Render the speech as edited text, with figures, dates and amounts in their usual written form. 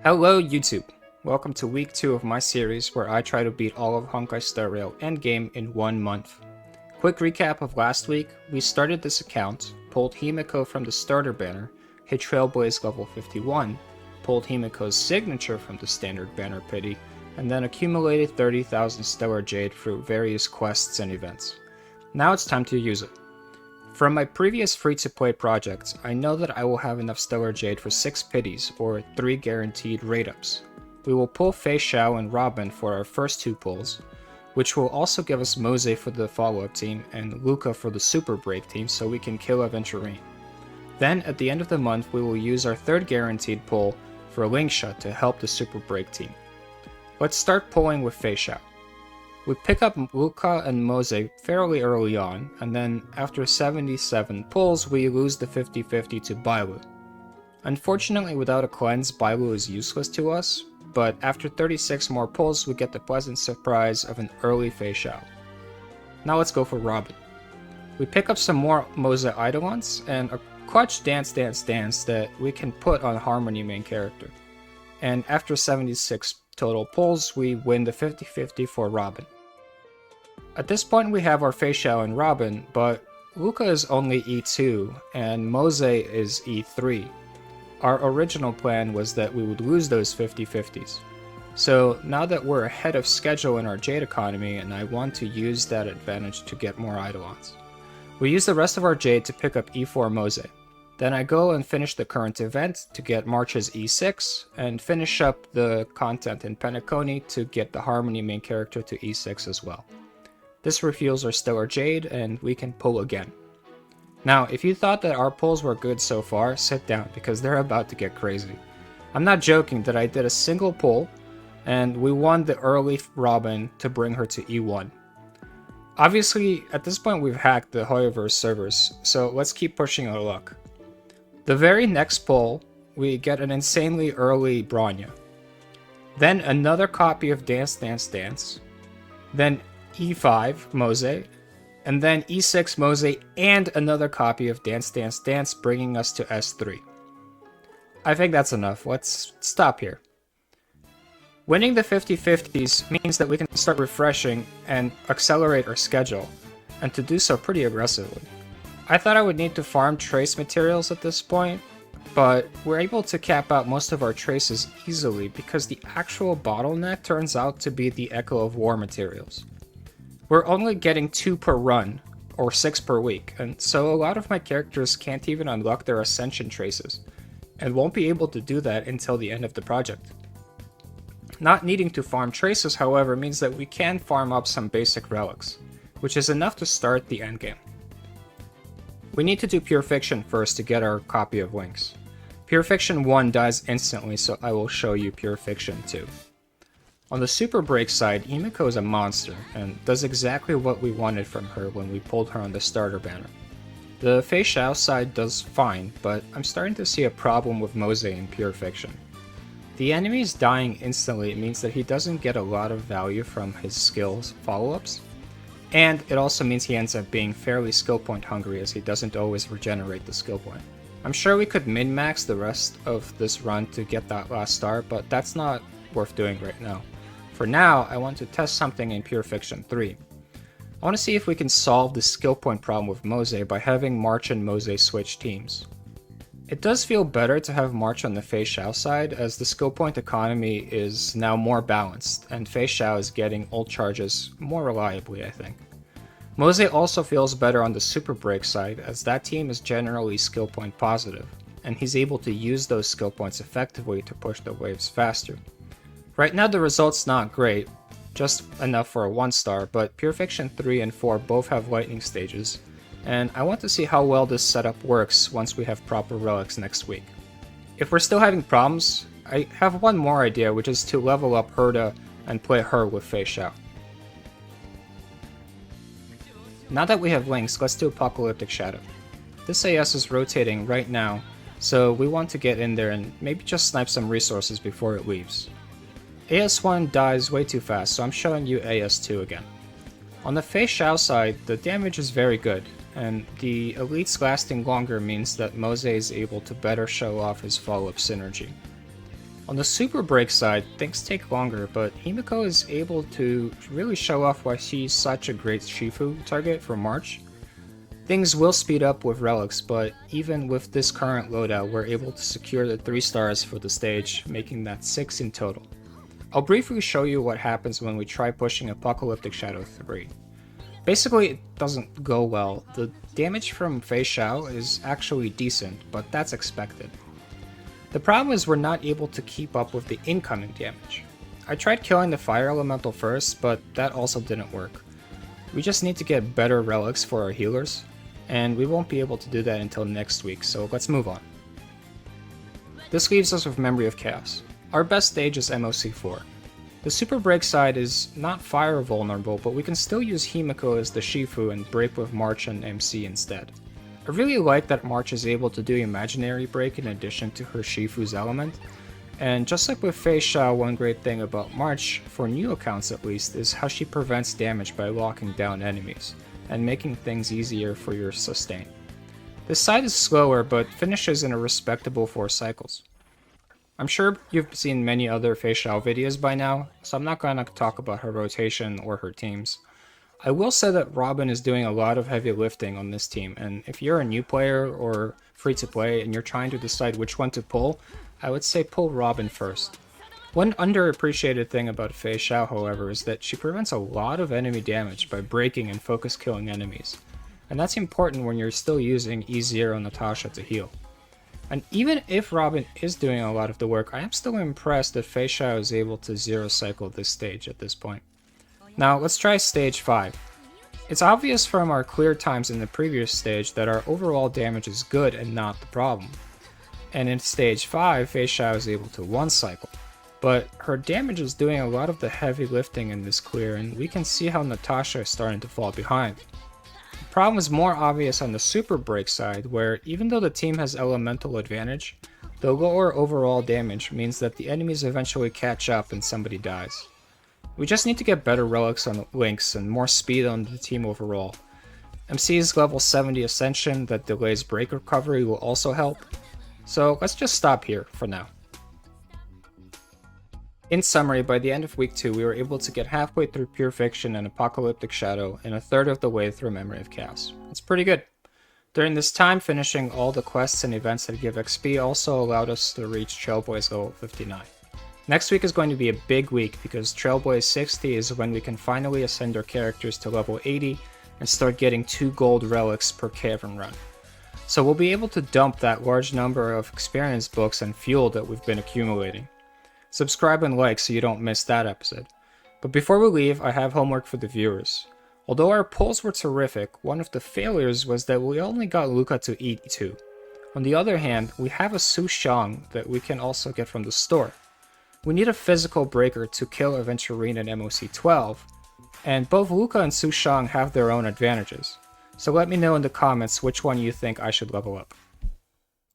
Hello YouTube! Welcome to week 2 of my series where I try to beat all of Honkai Star Rail endgame in 1 month. Quick recap of last week, we started this account, pulled Himiko from the starter banner, hit Trailblaze level 51, pulled Himiko's signature from the standard banner pity, and then accumulated 30,000 Stellar Jade through various quests and events. Now it's time to use it. From my previous free-to-play projects, I know that I will have enough Stellar Jade for 6 pities, or 3 guaranteed raid-ups. We will pull Fei Xiao and Robin for our first 2 pulls, which will also give us Mose for the follow-up team and Luca for the Super Break team so we can kill Aventurine. Then, at the end of the month, we will use our 3rd guaranteed pull for Lingsha to help the Super Break team. Let's start pulling with Fei Xiao. We pick up Luca and Mose fairly early on, and then after 77 pulls we lose the 50-50 to Bailu. Unfortunately, without a cleanse, Bailu is useless to us, but after 36 more pulls we get the pleasant surprise of an early Fei Xiao. Now let's go for Robin. We pick up some more Mose Eidolons and a clutch dance that we can put on Harmony main character. And after 76 total pulls, we win the 50-50 for Robin. At this point we have our Fei Xiao and Robin, but Luca is only E2 and Mose is E3. Our original plan was that we would lose those 50-50s. So now that we're ahead of schedule in our Jade economy and I want to use that advantage to get more Eidolons. We use the rest of our Jade to pick up E4 Mose. Then I go and finish the current event to get March's E6, and finish up the content in Penacony to get the Harmony main character to E6 as well. This refuels our Stellar Jade, and we can pull again. Now, if you thought that our pulls were good so far, sit down, because they're about to get crazy. I'm not joking that I did a single pull, and we won the early Robin to bring her to E1. Obviously, at this point we've hacked the Hoyoverse servers, so let's keep pushing our luck. The very next pull, we get an insanely early Bronya. Then another copy of Dance, then E5 Mose, and then E6 Mose and another copy of Dance, bringing us to S3. I think that's enough, let's stop here. Winning the 50-50s means that we can start refreshing and accelerate our schedule, and to do so pretty aggressively. I thought I would need to farm trace materials at this point, but we're able to cap out most of our traces easily because the actual bottleneck turns out to be the Echo of War materials. We're only getting 2 per run, or 6 per week, and so a lot of my characters can't even unlock their Ascension traces, and won't be able to do that until the end of the project. Not needing to farm traces, however, means that we can farm up some basic relics, which is enough to start the endgame. We need to do Pure Fiction first to get our copy of Lynx. Pure Fiction 1 dies instantly, so I will show you Pure Fiction 2. On the Super Break side, Himiko is a monster, and does exactly what we wanted from her when we pulled her on the starter banner. The Fei Xiao side does fine, but I'm starting to see a problem with Mose in Pure Fiction. The enemies dying instantly means that he doesn't get a lot of value from his skills follow-ups, and it also means he ends up being fairly skill point hungry as he doesn't always regenerate the skill point. I'm sure we could min-max the rest of this run to get that last star, but that's not worth doing right now. For now, I want to test something in Pure Fiction 3. I want to see if we can solve the skill point problem with Mose by having March and Mose switch teams. It does feel better to have March on the Fei Xiao side, as the skill point economy is now more balanced, and Fei Xiao is getting ult charges more reliably, I think. Mose also feels better on the Super Break side, as that team is generally skill point positive, and he's able to use those skill points effectively to push the waves faster. Right now the result's not great, just enough for a 1 star, but Pure Fiction 3 and 4 both have lightning stages, and I want to see how well this setup works once we have proper relics next week. If we're still having problems, I have one more idea, which is to level up Herda and play her with Fei Xiao. Now that we have Lynx, let's do Apocalyptic Shadow. This AS is rotating right now, so we want to get in there and maybe just snipe some resources before it leaves. AS1 dies way too fast, so I'm showing you AS2 again. On the Fei Xiao side, the damage is very good, and the elites lasting longer means that Mose is able to better show off his follow-up synergy. On the super break side, things take longer, but Himiko is able to really show off why she's such a great Shifu target for March. Things will speed up with relics, but even with this current loadout, we're able to secure the 3 stars for the stage, making that 6 in total. I'll briefly show you what happens when we try pushing Apocalyptic Shadow 3. Basically, it doesn't go well. The damage from Fei Xiao is actually decent, but that's expected. The problem is we're not able to keep up with the incoming damage. I tried killing the fire elemental first, but that also didn't work. We just need to get better relics for our healers, and we won't be able to do that until next week, so let's move on. This leaves us with Memory of Chaos. Our best stage is MOC4. The super break side is not fire vulnerable, but we can still use Himiko as the Shifu and break with March and MC instead. I really like that March is able to do imaginary break in addition to her Shifu's element, and just like with Fei Xiao, one great thing about March, for new accounts at least, is how she prevents damage by locking down enemies, and making things easier for your sustain. This side is slower, but finishes in a respectable 4 cycles. I'm sure you've seen many other Fei Xiao videos by now, so I'm not going to talk about her rotation or her teams. I will say that Robin is doing a lot of heavy lifting on this team, and if you're a new player or free to play and you're trying to decide which one to pull, I would say pull Robin first. One underappreciated thing about Fei Xiao, however, is that she prevents a lot of enemy damage by breaking and focus killing enemies, and that's important when you're still using E0 Natasha to heal. And even if Robin is doing a lot of the work, I am still impressed that Fei Xiao is able to 0 cycle this stage at this point. Now let's try stage 5. It's obvious from our clear times in the previous stage that our overall damage is good and not the problem. And in stage 5, Fei Xiao is able to 1 cycle. But her damage is doing a lot of the heavy lifting in this clear, and we can see how Natasha is starting to fall behind. The problem is more obvious on the super break side, where even though the team has elemental advantage, the lower overall damage means that the enemies eventually catch up and somebody dies. We just need to get better relics on links and more speed on the team overall. MC's level 70 Ascension that delays break recovery will also help, so let's just stop here for now. In summary, by the end of week 2 we were able to get halfway through Pure Fiction and Apocalyptic Shadow and a third of the way through Memory of Chaos. It's pretty good. During this time, finishing all the quests and events that give XP also allowed us to reach Trailboy's level 59. Next week is going to be a big week because Trailboy 60 is when we can finally ascend our characters to level 80 and start getting 2 gold relics per cavern run. So we'll be able to dump that large number of experience books and fuel that we've been accumulating. Subscribe and like so you don't miss that episode. But before we leave, I have homework for the viewers. Although our pulls were terrific, one of the failures was that we only got Luca to E2. On the other hand, we have a Su Xiang that we can also get from the store. We need a physical breaker to kill Aventurine in MOC 12, and both Luca and Su Xiang have their own advantages. So let me know in the comments which one you think I should level up.